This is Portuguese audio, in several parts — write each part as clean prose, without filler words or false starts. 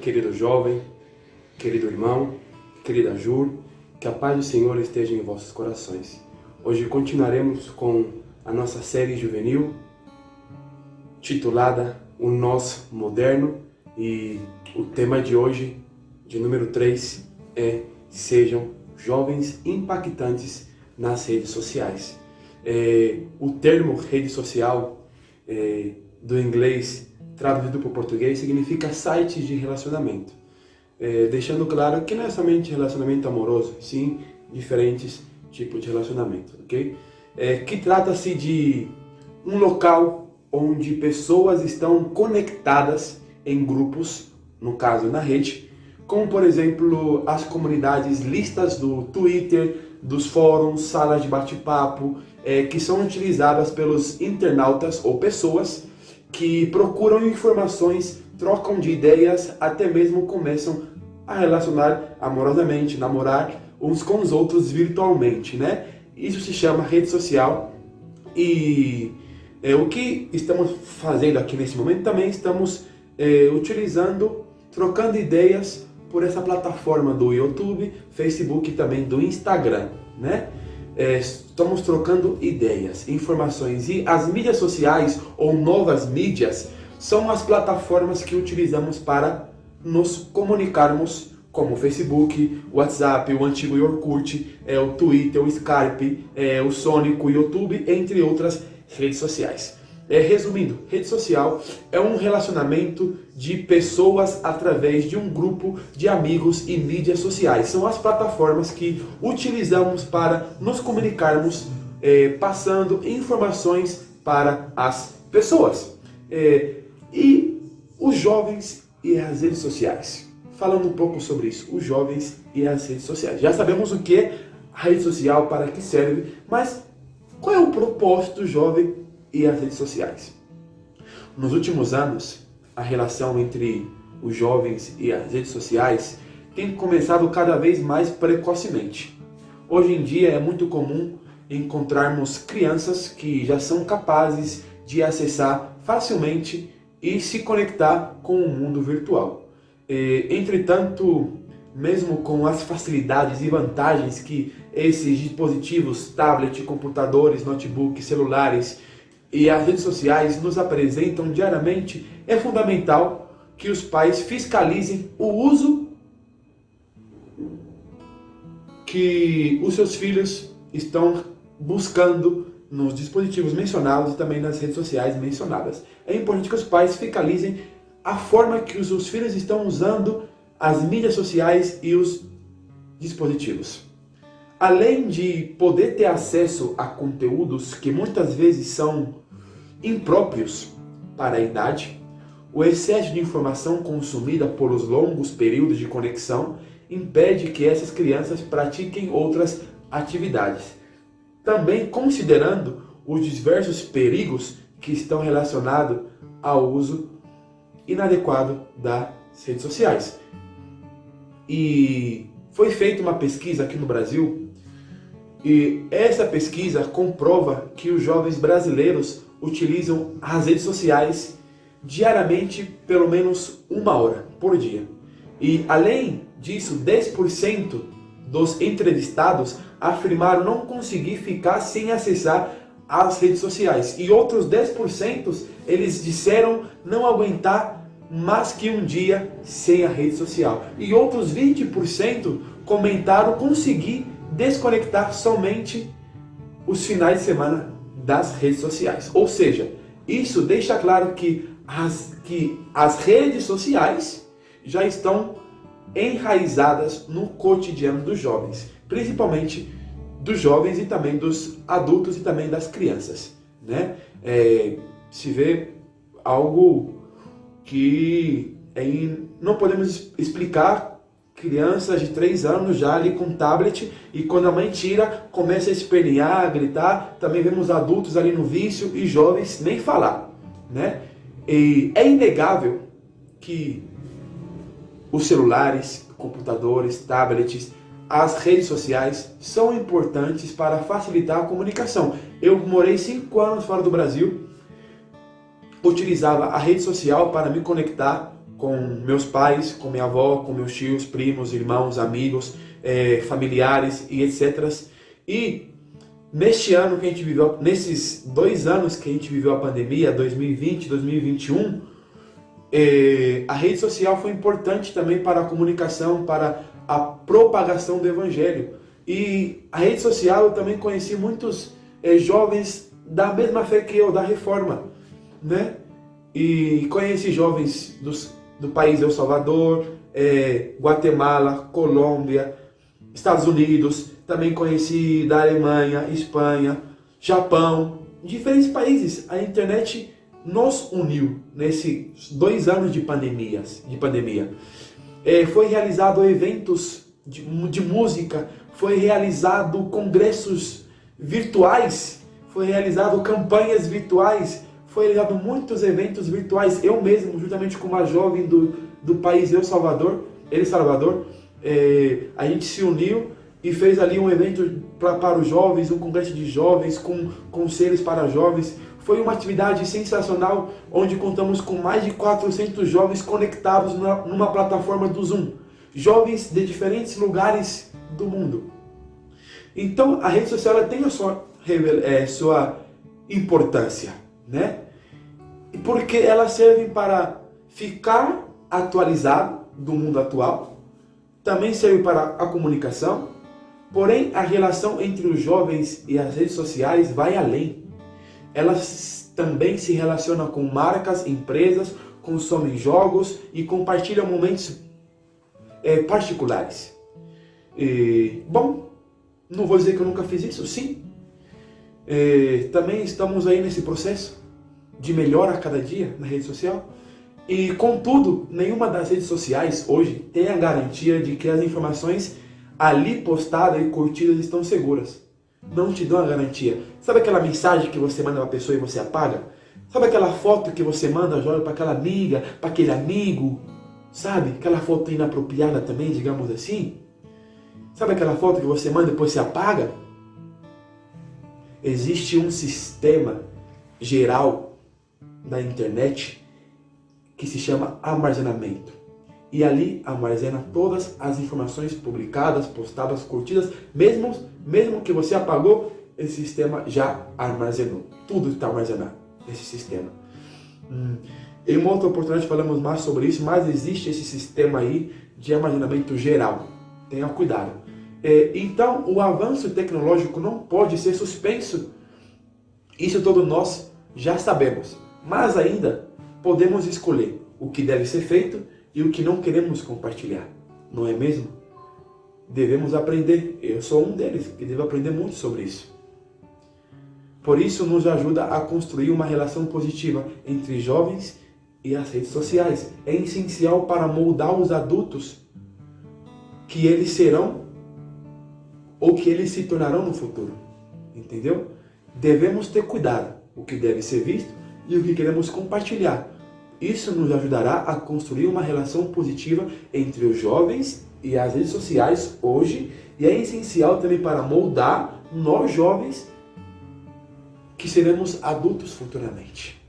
Querido jovem, querido irmão, querida Jur, que a paz do Senhor esteja em vossos corações. Hoje continuaremos com a nossa série juvenil, titulada O Nós Moderno, e o tema de hoje, de número 3, é Sejam Jovens Impactantes nas Redes Sociais. O termo rede social, do inglês traduzido para o português, significa sites de relacionamento. Deixando claro que não é somente relacionamento amoroso, sim diferentes tipos de relacionamento, ok? Que trata-se de um local onde pessoas estão conectadas em grupos, no caso na rede, como por exemplo as comunidades, listas do Twitter, dos fóruns, salas de bate-papo, que são utilizadas pelos internautas ou pessoas que procuram informações, trocam de ideias, até mesmo começam a relacionar amorosamente, namorar uns com os outros virtualmente, né? Isso se chama rede social e o que estamos fazendo aqui nesse momento também estamos utilizando, trocando ideias por essa plataforma do YouTube, Facebook e também do Instagram, né? Estamos trocando ideias, informações, e as mídias sociais ou novas mídias são as plataformas que utilizamos para nos comunicarmos, como o Facebook, o WhatsApp, o antigo Orkut, o Twitter, o Skype, o Sonic, o YouTube, entre outras redes sociais. Resumindo, rede social é um relacionamento de pessoas através de um grupo de amigos e mídias sociais. São as plataformas que utilizamos para nos comunicarmos, passando informações para as pessoas. E os jovens e as redes sociais. Falando um pouco sobre isso, os jovens e as redes sociais. Já sabemos o que é a rede social, para que serve, mas qual é o propósito do jovem e as redes sociais? Nos últimos anos, a relação entre os jovens e as redes sociais tem começado cada vez mais precocemente. Hoje em dia é muito comum encontrarmos crianças que já são capazes de acessar facilmente e se conectar com o mundo virtual. Entretanto, mesmo com as facilidades e vantagens que esses dispositivos, tablet, computadores, notebooks, celulares e as redes sociais nos apresentam diariamente, é fundamental que os pais fiscalizem o uso que os seus filhos estão buscando nos dispositivos mencionados e também nas redes sociais mencionadas. É importante que os pais fiscalizem a forma que os seus filhos estão usando as mídias sociais e os dispositivos. Além de poder ter acesso a conteúdos que muitas vezes são impróprios para a idade, o excesso de informação consumida por os longos períodos de conexão impede que essas crianças pratiquem outras atividades. Também considerando os diversos perigos que estão relacionados ao uso inadequado das redes sociais. E foi feita uma pesquisa aqui no Brasil, e essa pesquisa comprova que os jovens brasileiros utilizam as redes sociais diariamente pelo menos 1 hora por dia. E além disso, 10% dos entrevistados afirmaram não conseguir ficar sem acessar as redes sociais. E outros 10% eles disseram não aguentar mais que um dia sem a rede social. E outros 20% comentaram conseguir desconectar somente os finais de semana das redes sociais. Ou seja, isso deixa claro que as redes sociais já estão enraizadas no cotidiano dos jovens, principalmente dos jovens e também dos adultos e também das crianças, né? Se vê algo que não podemos explicar. Crianças de 3 anos já ali com tablet, e quando a mãe tira, começa a espernear, a gritar. Também vemos adultos ali no vício e jovens nem falar, né? E é inegável que os celulares, computadores, tablets, as redes sociais são importantes para facilitar a comunicação. Eu morei 5 anos fora do Brasil, utilizava a rede social para me conectar com meus pais, com minha avó, com meus tios, primos, irmãos, amigos, familiares e etc. E neste ano que a gente viveu, nesses 2 anos que a gente viveu a pandemia, 2020 e 2021, a rede social foi importante também para a comunicação, para a propagação do Evangelho. E a rede social eu também conheci muitos jovens da mesma fé que eu, da Reforma, né? E conheci jovens do país El Salvador, Guatemala, Colômbia, Estados Unidos, também conheci da Alemanha, Espanha, Japão, diferentes países. A internet nos uniu nesses 2 anos de pandemia. Foi realizado eventos de música, foi realizado congressos virtuais, foi realizado campanhas virtuais, foi realizado muitos eventos virtuais. Eu mesmo, juntamente com uma jovem do país El Salvador, a gente se uniu e fez ali um evento para os jovens, um congresso de jovens, com conselhos para jovens. Foi uma atividade sensacional, onde contamos com mais de 400 jovens conectados numa plataforma do Zoom. Jovens de diferentes lugares do mundo. Então, a rede social ela tem a sua importância, né? Porque ela serve para ficar atualizado do mundo atual, também serve para a comunicação, porém a relação entre os jovens e as redes sociais vai além. Elas também se relacionam com marcas, empresas, consomem jogos e compartilham momentos particulares. Bom, não vou dizer que eu nunca fiz isso, sim. Também estamos aí nesse processo de melhora a cada dia na rede social. E, contudo, nenhuma das redes sociais hoje tem a garantia de que as informações ali postadas e curtidas estão seguras. Não te dão a garantia. Sabe aquela mensagem que você manda para a pessoa e você apaga? Sabe aquela foto que você manda, joga para aquela amiga, para aquele amigo? Sabe? Aquela foto inapropriada também, digamos assim? Sabe aquela foto que você manda e depois você apaga? Existe um sistema geral da internet que se chama armazenamento. E ali armazena todas as informações publicadas, postadas, curtidas, mesmo que você apagou, esse sistema já armazenou. Tudo está armazenado nesse sistema. Em uma outra oportunidade falamos mais sobre isso, mas existe esse sistema aí de armazenamento geral. Tenha cuidado. Então, o avanço tecnológico não pode ser suspenso. Isso todos nós já sabemos. Mas ainda podemos escolher o que deve ser feito e o que não queremos compartilhar. Não é mesmo? Devemos aprender. Eu sou um deles que devo aprender muito sobre isso. Por isso, nos ajuda a construir uma relação positiva entre jovens e as redes sociais. É essencial para moldar os adultos que eles serão ou que eles se tornarão no futuro. Entendeu? Devemos ter cuidado o que deve ser visto e o que queremos compartilhar. Isso nos ajudará a construir uma relação positiva entre os jovens e as redes sociais hoje, e é essencial também para moldar nós jovens que seremos adultos futuramente.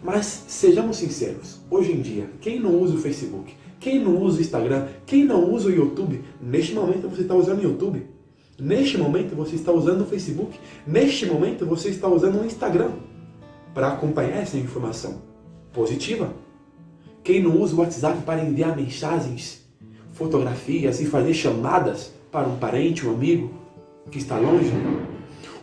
Mas sejamos sinceros, hoje em dia, quem não usa o Facebook? Quem não usa o Instagram? Quem não usa o YouTube? Neste momento você está usando o YouTube. Neste momento você está usando o Facebook. Neste momento você está usando o Instagram para acompanhar essa informação positiva. Quem não usa o WhatsApp para enviar mensagens, fotografias e fazer chamadas para um parente, um amigo que está longe?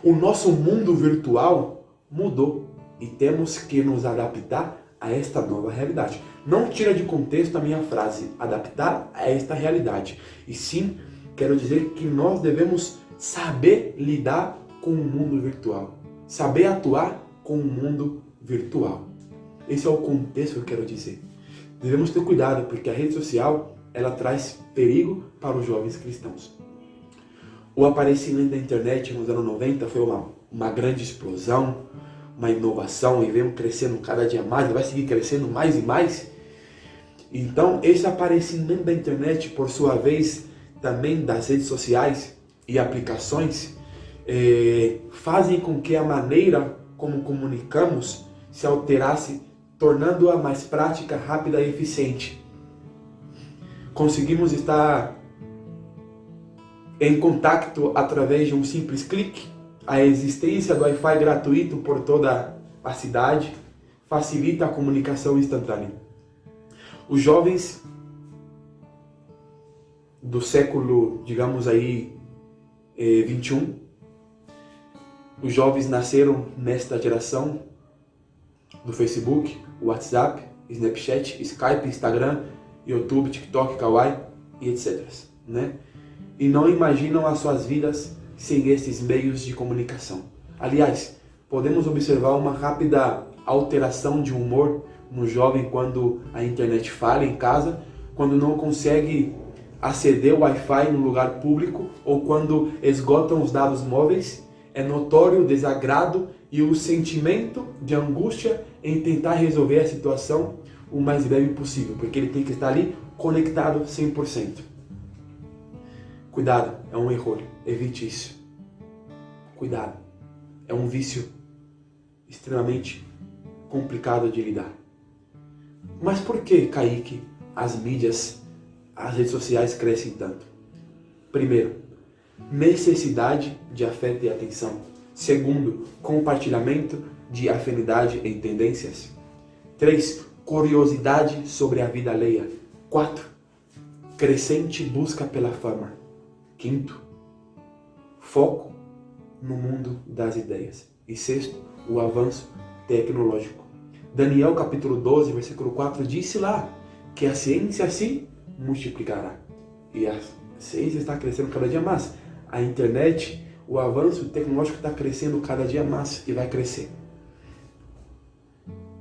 O nosso mundo virtual mudou e temos que nos adaptar a esta nova realidade. Não tira de contexto a minha frase, adaptar a esta realidade. E sim, quero dizer que nós devemos saber lidar com o mundo virtual. Saber atuar com o mundo virtual. Esse é o contexto que eu quero dizer. Devemos ter cuidado, porque a rede social, ela traz perigo para os jovens cristãos. O aparecimento da internet nos anos 90 foi uma grande explosão, uma inovação, e vem crescendo cada dia mais, e vai seguir crescendo mais e mais. Então, esse aparecimento da internet, por sua vez, também das redes sociais e aplicações, fazem com que a maneira como comunicamos se alterasse tornando-a mais prática, rápida e eficiente. Conseguimos estar em contato através de um simples clique. A existência do Wi-Fi gratuito por toda a cidade facilita a comunicação instantânea. Os jovens do século, digamos aí, 21, os jovens nasceram nesta geração do Facebook, WhatsApp, Snapchat, Skype, Instagram, YouTube, TikTok, Kawaii e etc. Né? E não imaginam as suas vidas sem esses meios de comunicação. Aliás, podemos observar uma rápida alteração de humor no jovem quando a internet falha em casa, quando não consegue aceder ao Wi-Fi no lugar público ou quando esgotam os dados móveis. É notório o desagrado e o sentimento de angústia em tentar resolver a situação o mais breve possível, porque ele tem que estar ali conectado 100%. Cuidado, é um erro, evite isso. Cuidado, é um vício extremamente complicado de lidar. Mas por que, Kaique, as mídias, as redes sociais crescem tanto? Primeiro, necessidade de afeto e atenção. Segundo, compartilhamento de afinidade em tendências. 3. Curiosidade sobre a vida alheia. 4. Crescente busca pela fama. 5. Foco no mundo das ideias. E 6. O avanço tecnológico. Daniel capítulo 12, versículo 4 disse lá que a ciência se multiplicará. E a ciência está crescendo cada dia mais. A internet, o avanço tecnológico está crescendo cada dia mais e vai crescer.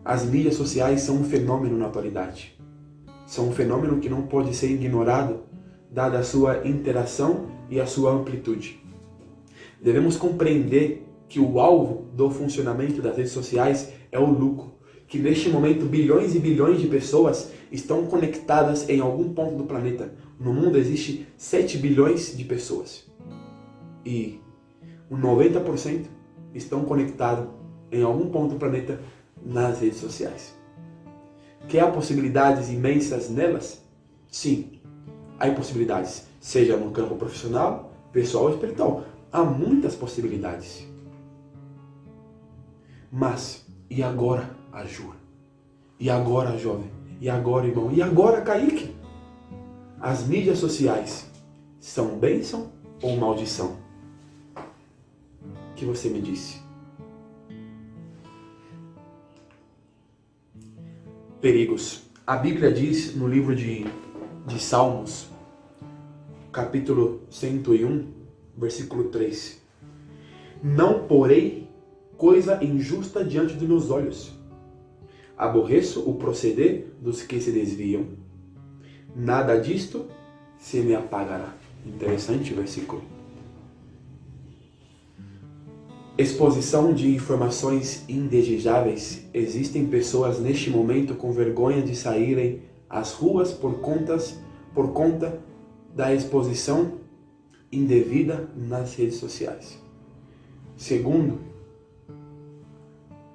As mídias sociais são um fenômeno na atualidade. São um fenômeno que não pode ser ignorado, dada a sua interação e a sua amplitude. Devemos compreender que o alvo do funcionamento das redes sociais é o lucro, que neste momento bilhões e bilhões de pessoas estão conectadas em algum ponto do planeta. No mundo existe 7 bilhões de pessoas. E o 90% estão conectados em algum ponto do planeta nas redes sociais. Que há possibilidades imensas nelas? Sim, há possibilidades, seja no campo profissional, pessoal ou espiritual. Há muitas possibilidades. Mas, e agora, Aju? E agora, jovem? E agora, irmão? E agora, Kaique? As mídias sociais são bênção ou maldição? O que você me disse? Perigos. A Bíblia diz no livro de Salmos, capítulo 101, versículo 3: Não porei coisa injusta diante dos meus olhos. Aborreço o proceder dos que se desviam. Nada disto se me apagará. Interessante o versículo. Exposição de informações indesejáveis. Existem pessoas neste momento com vergonha de saírem às ruas por conta da exposição indevida nas redes sociais. Segundo,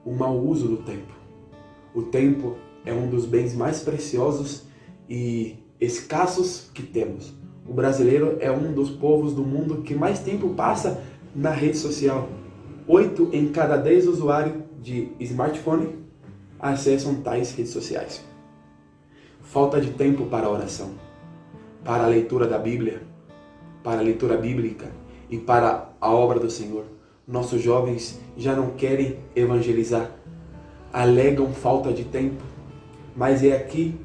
o mau uso do tempo. O tempo é um dos bens mais preciosos e escassos que temos. O brasileiro é um dos povos do mundo que mais tempo passa na rede social. 8 em cada 10 usuários de smartphone acessam tais redes sociais. Falta de tempo para a oração, para a leitura da Bíblia, para a leitura bíblica e para a obra do Senhor. Nossos jovens já não querem evangelizar, alegam falta de tempo, mas é aqui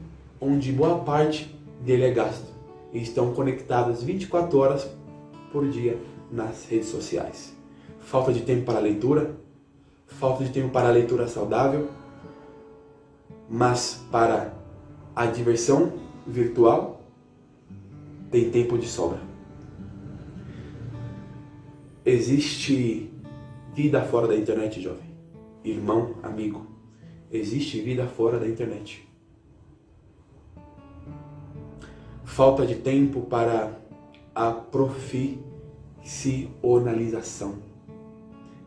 onde boa parte dele é gasto. E estão conectados 24 horas por dia nas redes sociais. Falta de tempo para a leitura, falta de tempo para a leitura saudável, mas para a diversão virtual tem tempo de sobra. Existe vida fora da internet, jovem, irmão, amigo. Existe vida fora da internet. Falta de tempo para a profissionalização.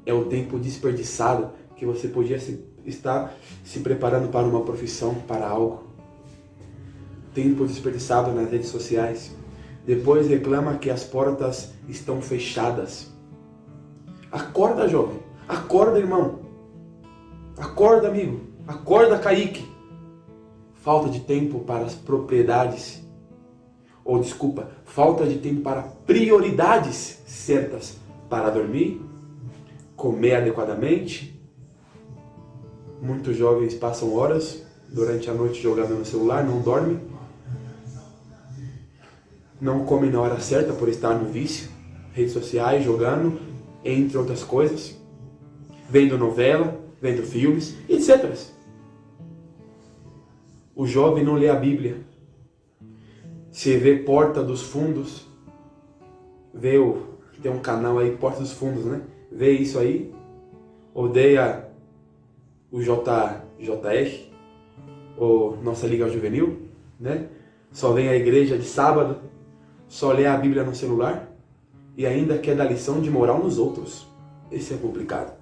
É o tempo desperdiçado que você podia está se preparando para uma profissão, para algo. Tempo desperdiçado nas redes sociais. Depois reclama que as portas estão fechadas. Acorda, jovem. Acorda, irmão. Acorda, amigo. Acorda, Kaique. Falta de tempo para as propriedades. Ou desculpa, falta de tempo para prioridades certas. Para dormir, comer adequadamente. Muitos jovens passam horas durante a noite jogando no celular, não dormem. Não comem na hora certa por estar no vício. Redes sociais, jogando, entre outras coisas. Vendo novela, vendo filmes, etc. O jovem não lê a Bíblia. Se vê Porta dos Fundos, tem um canal aí, Porta dos Fundos, né? Vê isso aí, odeia o JR, ou Nossa Liga Juvenil, né? Só vem à igreja de sábado, só lê a Bíblia no celular e ainda quer dar lição de moral nos outros. Esse é complicado.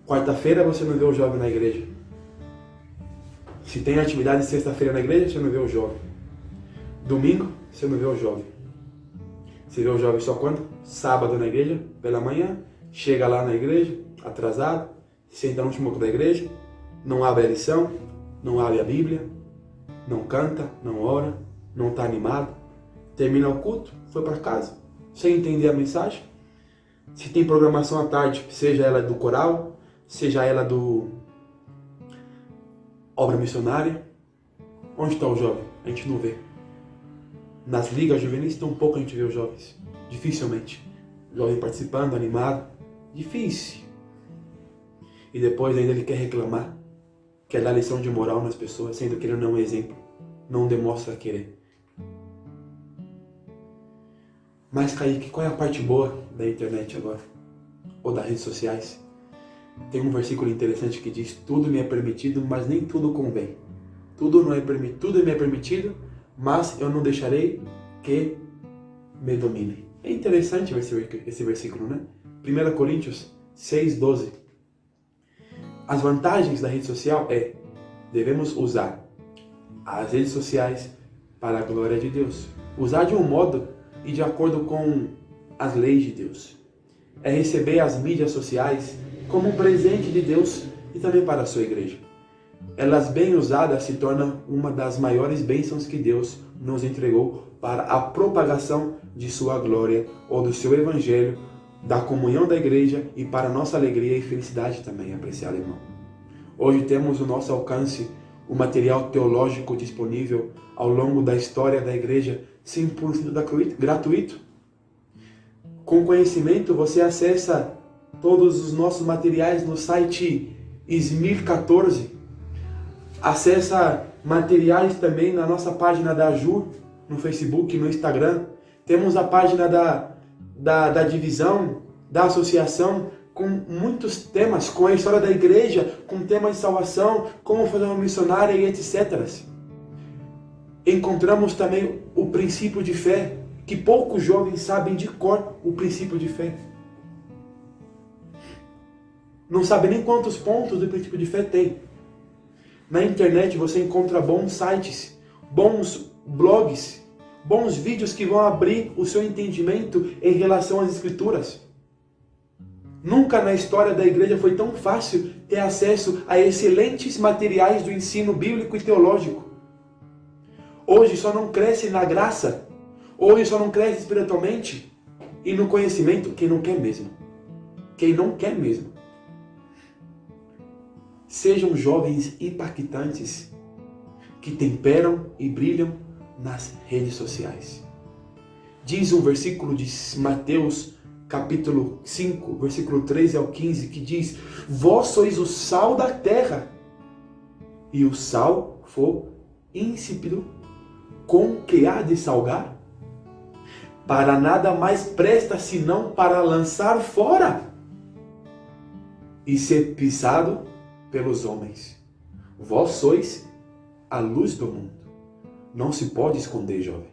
Quarta-feira você não vê o jovem na igreja. Se tem atividade sexta-feira na igreja, você não vê o jovem. Domingo, você não vê o jovem. Você vê o jovem só quando? Sábado na igreja, pela manhã, chega lá na igreja, atrasado, senta no último banco da igreja, não abre a lição, não abre a Bíblia, não canta, não ora, não está animado, termina o culto, foi para casa, sem entender a mensagem. Se tem programação à tarde, seja ela do coral, seja ela do obra missionária, onde está o jovem? A gente não vê. Nas ligas juvenis, tão pouco a gente vê os jovens. Dificilmente. Jovem participando, animado. Difícil. E depois ainda ele quer reclamar, quer dar lição de moral nas pessoas, sendo que ele não é um exemplo. Não demonstra querer. Mas, Kaique, qual é a parte boa da internet agora? Ou das redes sociais? Tem um versículo interessante que diz: tudo me é permitido, mas nem tudo convém. Tudo me é permitido, mas eu não deixarei que me domine. É interessante esse versículo, né? 1 Coríntios 6:12. As vantagens da rede social devemos usar as redes sociais para a glória de Deus. Usar de um modo e de acordo com as leis de Deus. É receber as mídias sociais como um presente de Deus e também para a sua igreja. Elas bem usadas se tornam uma das maiores bênçãos que Deus nos entregou para a propagação de sua glória ou do seu evangelho, da comunhão da igreja e para nossa alegria e felicidade também, apreciado irmão. Hoje temos ao nosso alcance o material teológico disponível ao longo da história da igreja 100% gratuito. Com conhecimento você acessa todos os nossos materiais no site Smir 14. Acessa materiais também na nossa página da AJUR, no Facebook e no Instagram. Temos a página da divisão, da associação, com muitos temas, com a história da igreja, com temas de salvação, como fazer uma missionária e etc. Encontramos também o princípio de fé, que poucos jovens sabem de cor o princípio de fé. Não sabe nem quantos pontos do princípio de fé tem. Na internet você encontra bons sites, bons blogs, bons vídeos que vão abrir o seu entendimento em relação às Escrituras. Nunca na história da igreja foi tão fácil ter acesso a excelentes materiais do ensino bíblico e teológico. Hoje só não cresce na graça, hoje só não cresce espiritualmente e no conhecimento quem não quer mesmo. Quem não quer mesmo. Sejam jovens impactantes que temperam e brilham nas redes sociais. Diz um versículo de Mateus capítulo 5, versículo 13 ao 15, que diz: vós sois o sal da terra, e o sal for insípido, com que há de salgar? Para nada mais presta senão para lançar fora e ser pisado pelos homens. Vós sois a luz do mundo. Não se pode esconder, jovem.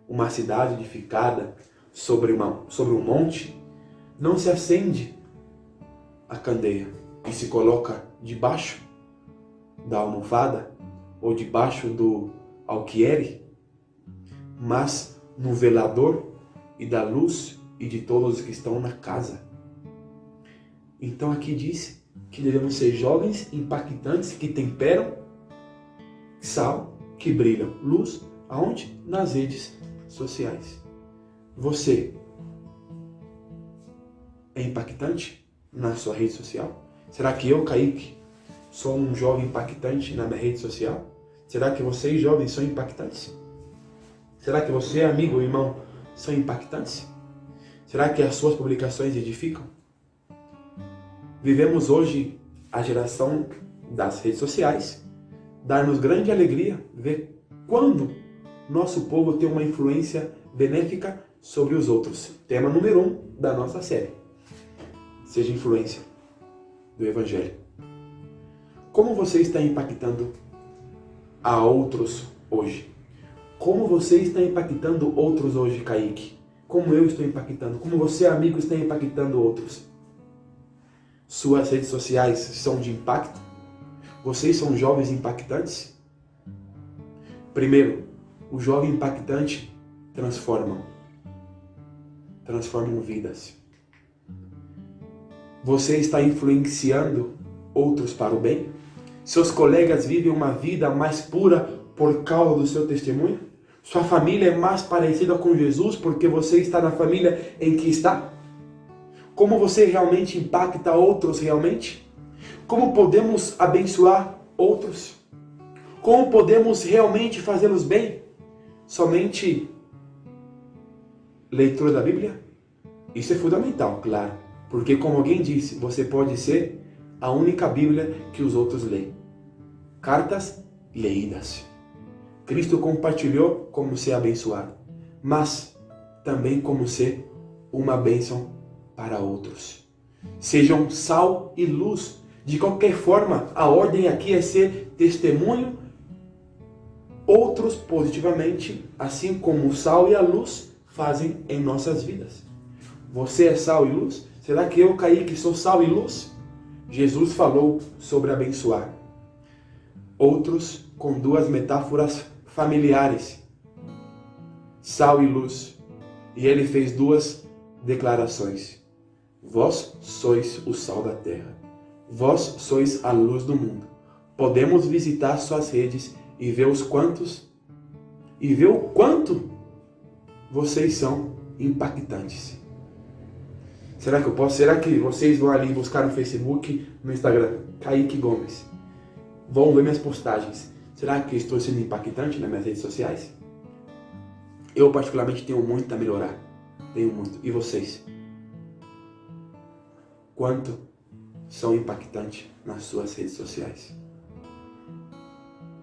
Uma cidade edificada sobre um monte não se acende a candeia. e se coloca debaixo da almofada ou debaixo do alquiere, mas no velador e da luz e de todos os que estão na casa. Então aqui diz que devemos ser jovens impactantes que temperam, sal, que brilham, luz, aonde? Nas redes sociais. Você é impactante na sua rede social? Será que eu, Kaique, sou um jovem impactante na minha rede social? Será que vocês, jovens, são impactantes? Será que você, amigo ou irmão, são impactantes? Será que as suas publicações edificam? Vivemos hoje a geração das redes sociais. Dá-nos grande alegria ver quando nosso povo tem uma influência benéfica sobre os outros. Tema número 1 da nossa série. Seja influência do Evangelho. Como você está impactando a outros hoje? Como você está impactando outros hoje, Kaique? Como eu estou impactando? Como você, amigo, está impactando outros? Suas redes sociais são de impacto? Vocês são jovens impactantes? Primeiro, o jovem impactante transformam vidas. Você está influenciando outros para o bem? Seus colegas vivem uma vida mais pura por causa do seu testemunho? Sua família é mais parecida com Jesus porque você está na família em que está? Como você realmente impacta outros realmente? Como podemos abençoar outros? Como podemos realmente fazê-los bem? Somente leitura da Bíblia? Isso é fundamental, claro. Porque como alguém disse, você pode ser a única Bíblia que os outros leem. Cartas leídas. Cristo compartilhou como ser abençoado, mas também como ser uma bênção para outros. Sejam sal e luz. De qualquer forma, a ordem aqui é ser testemunho outros positivamente, assim como o sal e a luz fazem em nossas vidas. Você é sal e luz? Será que eu, Kaique, sou sal e luz? Jesus falou sobre abençoar outros com duas metáforas familiares, sal e luz. E ele fez duas declarações. Vós sois o sal da terra. Vós sois a luz do mundo. Podemos visitar suas redes e ver o quanto vocês são impactantes. Será que eu posso? Será que vocês vão ali buscar no Facebook, no Instagram, Kaique Gomes? Vão ver minhas postagens. Será que estou sendo impactante nas minhas redes sociais? Eu particularmente tenho muito a melhorar. Tenho muito. E vocês? Quanto são impactantes nas suas redes sociais?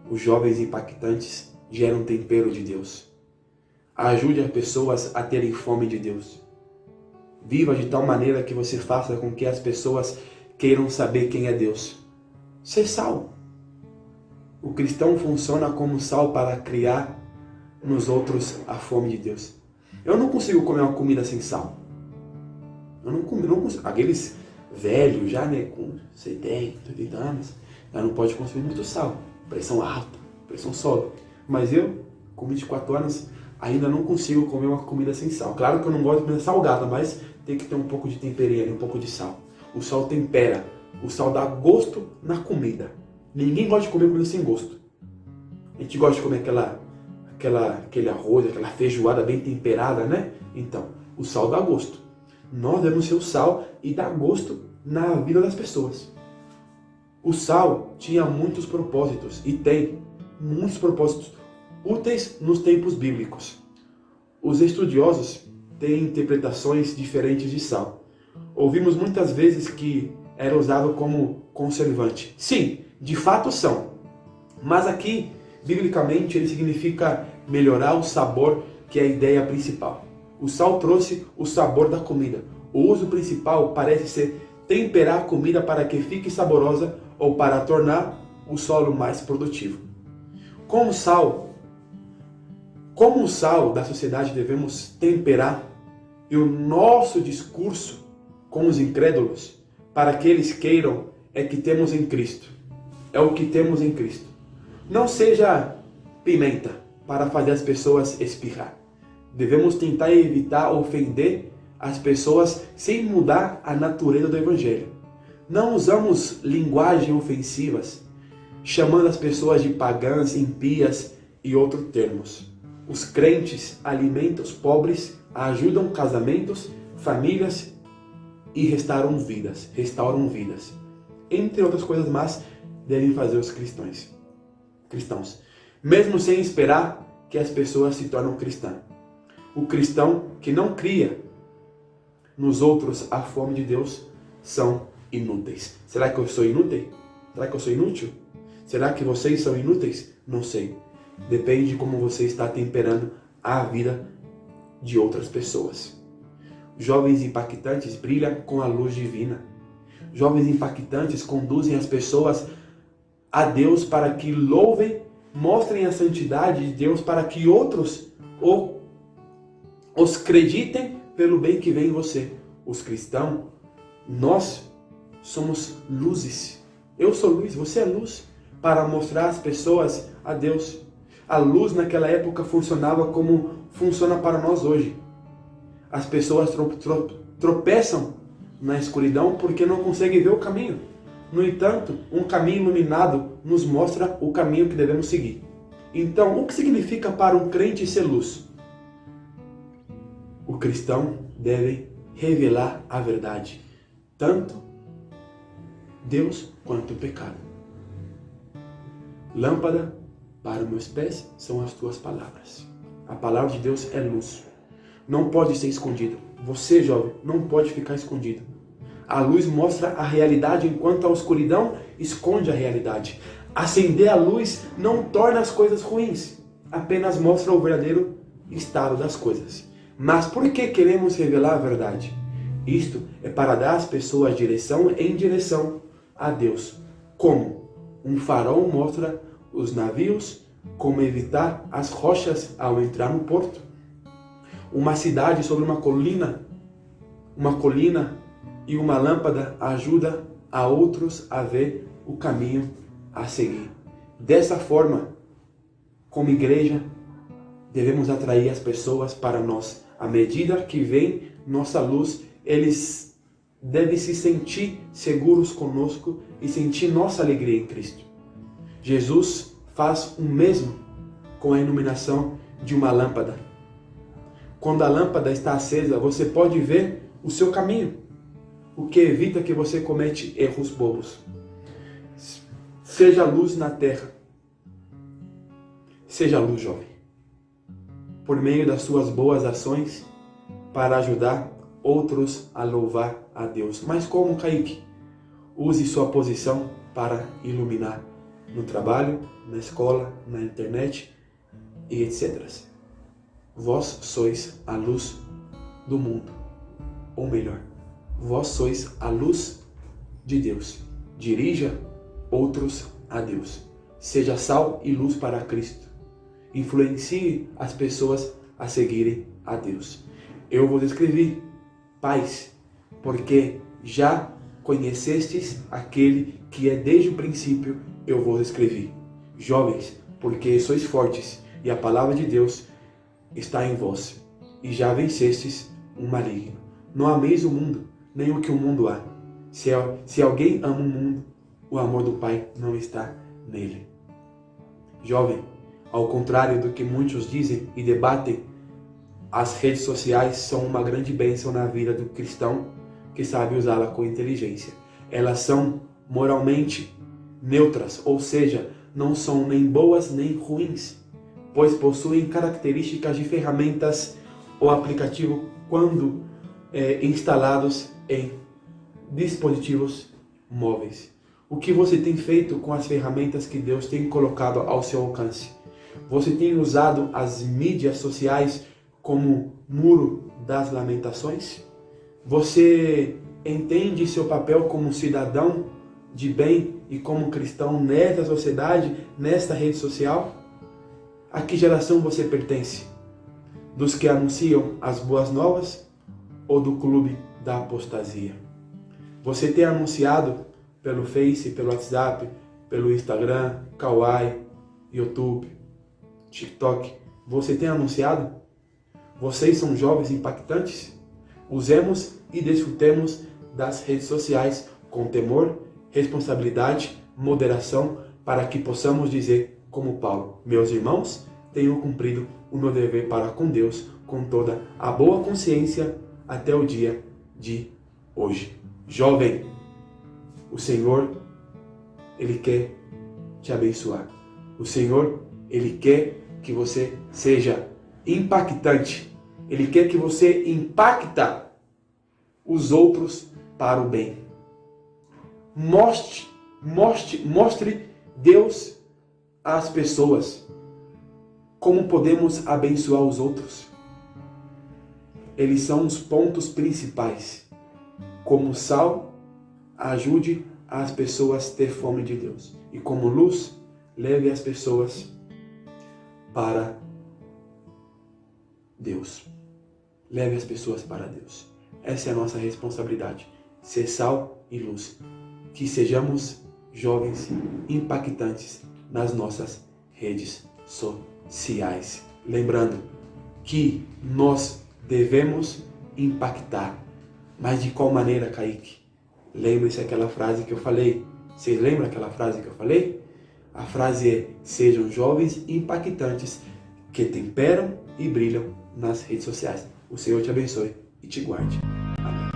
Os jovens impactantes geram tempero de Deus. Ajude as pessoas a terem fome de Deus. Viva de tal maneira que você faça com que as pessoas queiram saber quem é Deus. Ser sal. O cristão funciona como sal para criar nos outros a fome de Deus. Eu não consigo comer uma comida sem sal. Eu não consigo. Aqueles velhos já, né, com 70, 80 anos, já não pode consumir muito sal. Pressão alta, pressão sobe. Mas eu, com 24 anos, ainda não consigo comer uma comida sem sal. Claro que eu não gosto de comida salgada, mas tem que ter um pouco de temperinho, um pouco de sal. O sal tempera, o sal dá gosto na comida. Ninguém gosta de comer comida sem gosto. A gente gosta de comer aquele arroz, aquela feijoada bem temperada, né? Então, o sal dá gosto. Nós devemos ser o sal e dar gosto na vida das pessoas. O sal tinha muitos propósitos e tem muitos propósitos úteis nos tempos bíblicos. Os estudiosos têm interpretações diferentes de sal. Ouvimos muitas vezes que era usado como conservante. Sim, de fato são. Mas aqui, biblicamente, ele significa melhorar o sabor, que é a ideia principal. O sal trouxe o sabor da comida. O uso principal parece ser temperar a comida para que fique saborosa ou para tornar o solo mais produtivo. Como o sal da sociedade devemos temperar e o nosso discurso com os incrédulos para que eles queiram é que temos em Cristo. É o que temos em Cristo. Não seja pimenta para fazer as pessoas espirrar. Devemos tentar evitar ofender as pessoas sem mudar a natureza do Evangelho. Não usamos linguagem ofensivas, chamando as pessoas de pagãs, impias e outros termos. Os crentes alimentam os pobres, ajudam casamentos, famílias e restauram vidas. Entre outras coisas mais, devem fazer os cristãos. Mesmo sem esperar que as pessoas se tornem cristãs. O cristão que não cria nos outros a fome de Deus são inúteis. Será que eu sou inútil? Será que eu sou inútil? Será que vocês são inúteis? Não sei. Depende de como você está temperando a vida de outras pessoas. Jovens impactantes brilham com a luz divina. Jovens impactantes conduzem as pessoas a Deus para que louvem, mostrem a santidade de Deus para que outros os acreditem pelo bem que vem em você. Os cristãos, nós somos luzes. Eu sou luz, você é luz, para mostrar às pessoas a Deus. A luz naquela época funcionava como funciona para nós hoje. As pessoas tropeçam na escuridão porque não conseguem ver o caminho. No entanto, um caminho iluminado nos mostra o caminho que devemos seguir. Então, o que significa para um crente ser luz? O cristão deve revelar a verdade, tanto Deus quanto o pecado. Lâmpada para os meus pés são as tuas palavras. A palavra de Deus é luz. Não pode ser escondida. Você, jovem, não pode ficar escondido. A luz mostra a realidade, enquanto a escuridão esconde a realidade. Acender a luz não torna as coisas ruins, apenas mostra o verdadeiro estado das coisas. Mas por que queremos revelar a verdade? Isto é para dar às pessoas direção em direção a Deus. Como? Um farol mostra os navios, como evitar as rochas ao entrar no porto. Uma cidade sobre uma colina e uma lâmpada ajuda a outros a ver o caminho a seguir. Dessa forma, como igreja, devemos atrair as pessoas para nós. À medida que vem nossa luz, eles devem se sentir seguros conosco e sentir nossa alegria em Cristo. Jesus faz o mesmo com a iluminação de uma lâmpada. Quando a lâmpada está acesa, você pode ver o seu caminho, o que evita que você cometa erros bobos. Seja luz na terra. Seja luz, jovem, por meio das suas boas ações, para ajudar outros a louvar a Deus. Mas como, Kaique? Use sua posição para iluminar no trabalho, na escola, na internet e etc. Vós sois a luz do mundo. Ou melhor, vós sois a luz de Deus. Dirija outros a Deus. Seja sal e luz para Cristo. Influencie as pessoas a seguirem a Deus. Eu vos escrevi, pais, porque já conhecestes aquele que é desde o princípio, eu vos escrevi. Jovens, porque sois fortes e a palavra de Deus está em vós, e já vencestes o maligno. Não ameis o mundo, nem o que o mundo há. Se alguém ama o mundo, o amor do Pai não está nele. Jovem, ao contrário do que muitos dizem e debatem, as redes sociais são uma grande bênção na vida do cristão que sabe usá-la com inteligência. Elas são moralmente neutras, ou seja, não são nem boas nem ruins, pois possuem características de ferramentas ou aplicativo quando instalados em dispositivos móveis. O que você tem feito com as ferramentas que Deus tem colocado ao seu alcance? Você tem usado as mídias sociais como muro das lamentações? Você entende seu papel como cidadão de bem e como cristão nesta sociedade, nesta rede social? A que geração você pertence? Dos que anunciam as boas novas ou do clube da apostasia? Você tem anunciado pelo Face, pelo WhatsApp, pelo Instagram, Kawaii, YouTube, TikTok. Você tem anunciado? Vocês são jovens impactantes? Usemos e desfrutemos das redes sociais com temor, responsabilidade, moderação, para que possamos dizer, como Paulo: meus irmãos, tenho cumprido o meu dever para com Deus com toda a boa consciência até o dia de hoje. Jovem, o Senhor, Ele quer te abençoar. O Senhor, Ele quer que você seja impactante. Ele quer que você impacta os outros para o bem. Mostre Deus às pessoas. Como podemos abençoar os outros? Eles são os pontos principais. Como sal, ajude as pessoas a ter fome de Deus. E como luz, leve as pessoas para Deus. Leve as pessoas para Deus. Essa é a nossa responsabilidade. Ser sal e luz. Que sejamos jovens impactantes nas nossas redes sociais. Lembrando que nós devemos impactar. Mas de qual maneira, Kaique? Lembre-se aquela frase que eu falei. Vocês lembram aquela frase que eu falei? A frase é: sejam jovens impactantes que temperam e brilham nas redes sociais. O Senhor te abençoe e te guarde. Amém.